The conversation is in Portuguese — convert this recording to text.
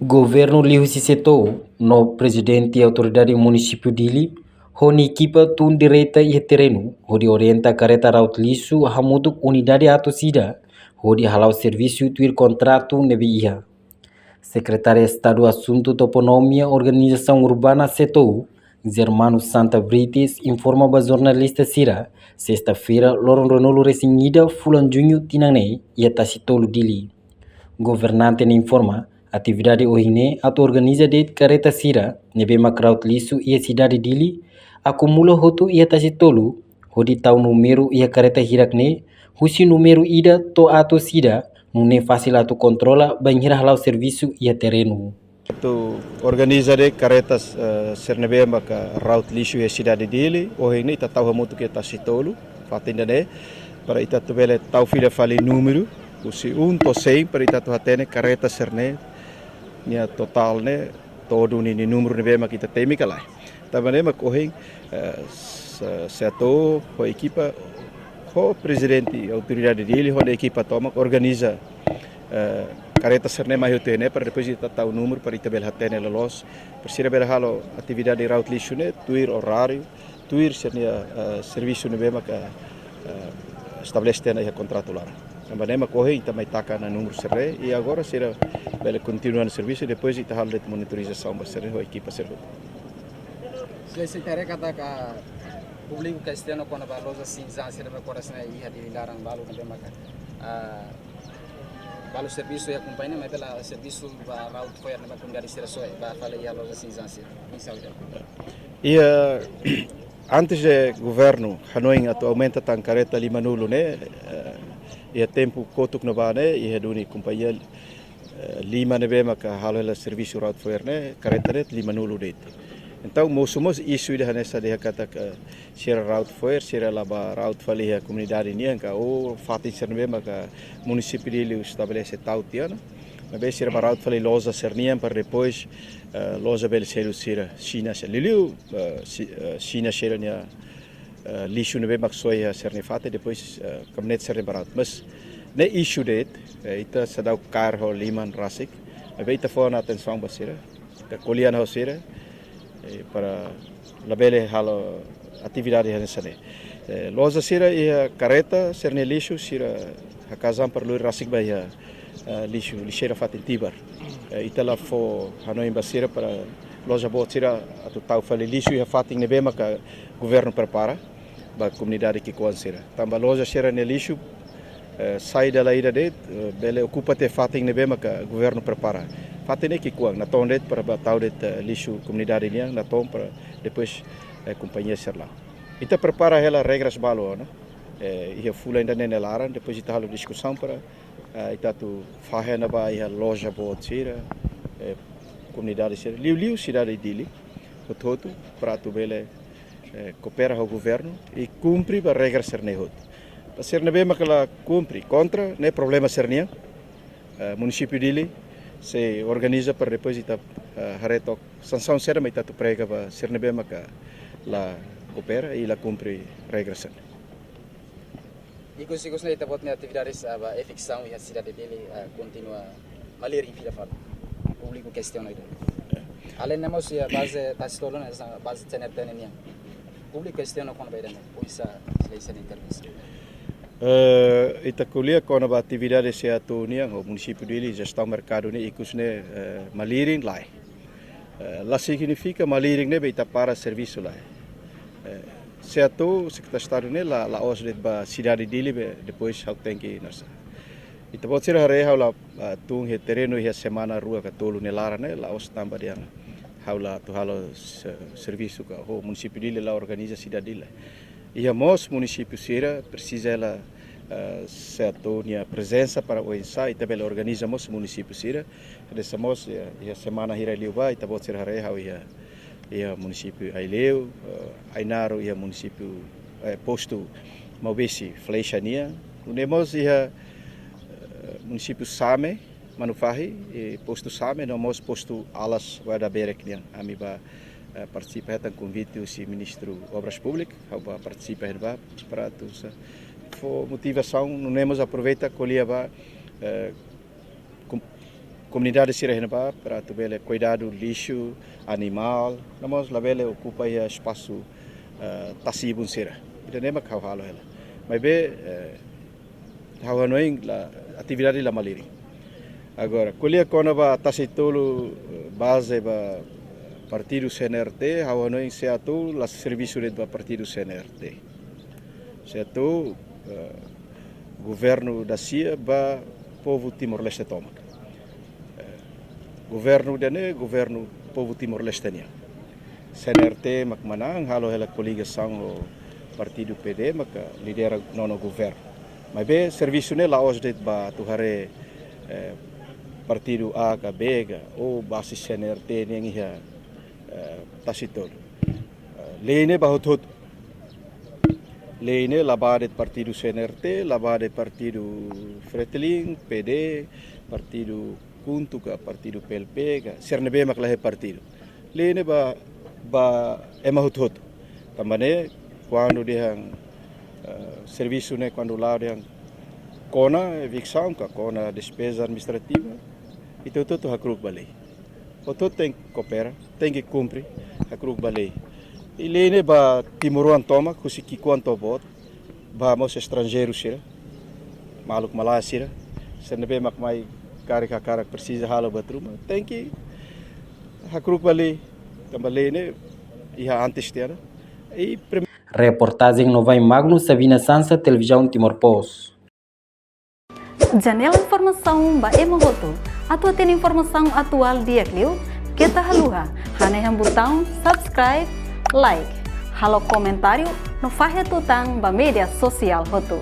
Governo Liu Sisetou, no presidente e autoridade do município Dili, honi equipa tun direita e terreno, hodi orienta careta raut lisu hamutuk unidade atosida, hodi halau serviço tuir contrato nebiiha. Secretário de Estado Assunto Toponomia Organização Urbana Setou, Germano Santa Brites, informa para jornalista Sira, sexta-feira, Loron Renolo Resinhida, Fulan Junho Tinanei, e Atacitolo Dili. Governante informa, atividade ohine atau organiza de careta Sira, nebe makraut lisu e a cidade Dili, acumula hotu e Atacitolo, hodi tau número e a careta Hirakne, husi número ida to ato Sida, não é fácil a tu controla, bem lá o serviço e a terreno. Tu organiza de caretas sernebe maka route lixo e cidade dele, hoje nem tá tau muito que tá citolo, fatenda né, para ita tu bele tau filha fale número, o se to 100 para ita tu hatene careta serne, nia total né, todo ni número nebe maka ita temi kalai. Também mak hoje se ato a equipa o presidente autoridade dele, a equipa toma organiza careta serne mai hotene para depois de tatar o número para itabel hatene lolos para ser bela halo atividade de route lixo né tuir horário tuir sernia serviço ne bema que estabelece tena e contrato lá também ma corre também taca na número serre e agora será bela continuar no serviço depois de halo de monitorização para serre a equipa serve se tere kata ka publiko kestiano kona ba loza sinza serve coração e hadi larang balu na bema ka balu serviço e acompanha mas pela serviço ba route foi na comunidade será só ba fala ia loja cinzança e antes de governo Hanoi atualmente tan careta lima nulo né e tempo kotuk na ba né e heduni companhia lima ne bema ka halo serviço route foi né careta net lima nulo det então somos isu de nessa de kata sira route foi sira laba route fali a comunidade nianca ou fatin serve maka município dele estabelece tal tiana mas sira route fali loja sernian para depois loja bel selo sira China liliu China sira nia lixo ne bema soia serni fate depois cabinet serni barat mas ne isu det ita sadau carro liman rasik mas ita fona atenção basira ta koliana sira para labele halo atividade nessa né loja sira e careta serne lixo sira a casam para lui rasik baia lixo lixeira fatentibar itala fo Hanoi basira para loja bot sira atu tau fale lixo e fatin ne bema ka governo prepara ba comunidade que consira tamba loja sira ne lixo sai da ida de bele ocupa te fatin ne bema ka governo prepara fatene que kuang na tondet para batau det lixo comunidade niang na tom para depois companhia ser lá ita prepara ela regras balo né e fula ainda nem laran depois ita halo discussão para ita tu fahena ba ia loja botira comunidade ser liu cidade dili todo para tu bele coopera ao governo e cumpre ba regras ser nehot para ser nebe makala cumpre contra ne problema ser niang município dili se organiza para depois ita haretok sanção será mas ita tu prega para ser nebe maka la coopera e la cumpre regras. E conseguimos na ita botnya atividades a ficção e a cidade dele continua malir infila fala público questiona itu além de nós a base tastolo na base tener tenia público questiona com bem poisa se intervenção ita kuliah kona ba atividade se atu niang o município dele gestão mercado ne ikusne maliring lai la significa maliring ne ita para serviço lai se atu secretário ne la os de ba cidade dele depois how tem que nasa ita bot sira hare how la tung he terreno he semana rua ka tolu ne lara ne la os tamba dia how la tu halo serviço ka o município dele la organiza cidade dele e a mos município sira precisa ela certo nia presença para o ensaio e também organizamos município sira dessa mos e a semana hira liuba e tabot sira hare how ia município Aileu Ainaro ia município posto Maubesi Fleixania unemos ia município Same Manufahi e posto Same nós posto Alas Wada Berek niang amiba participa tan convite o ministro Obras Públicas para participar para tudo for motivação não temos aproveita colhia comunidade sirah ba para tu bele cuidado lixo animal, namos la bele ocupa ia espaço tasibun sirah. Ida nema kau halo ela. Mas be hawanoing la atividade la maliri. Agora, kulia kona ba tasitolo base ba partido CNRT, hawanoing seatu la serviço de ba partido CNRT. Seatu governo da CIA ba povo Timor-Leste toma. Governo dene governo povo Timor-Leste nia. CNRT makmanang halo hela coligação o partido PD maka lidera nono governo. Mas be serviço ne laos det ba tuhare partido A ka B ka o base CNRT ne ngiha tasitol. Lene ba hotot. Lene labadet partido CNRT, labadet partido Fretilin, PD, partido Kuntu ka partido PLP ka sernebe maklahe partido. Lene ba emahut tambane quando dihang serviço ne quando lá dihang kona evicção ka kona despesa administrativa itu tuh hakruk balei. Otot tem que coopera, tem que cumprir hakruk balei. Ilene ba timuruan toma kusiki quanto bot ba mos estrangeiros sira maluk malaya sira sernebe makmai karak precisa halo batruma tem que hakruk balei tambale ne iha antes tiara e Reportagem Nova Magno Sabina Sansa, Televisão Timor Post. Janela informação ba emohoto. Atua tem informação atual dia Clio. Kita haluha. Hane yang botão subscribe, like. Halo comentário no fahe tutang ba media sosial hoto.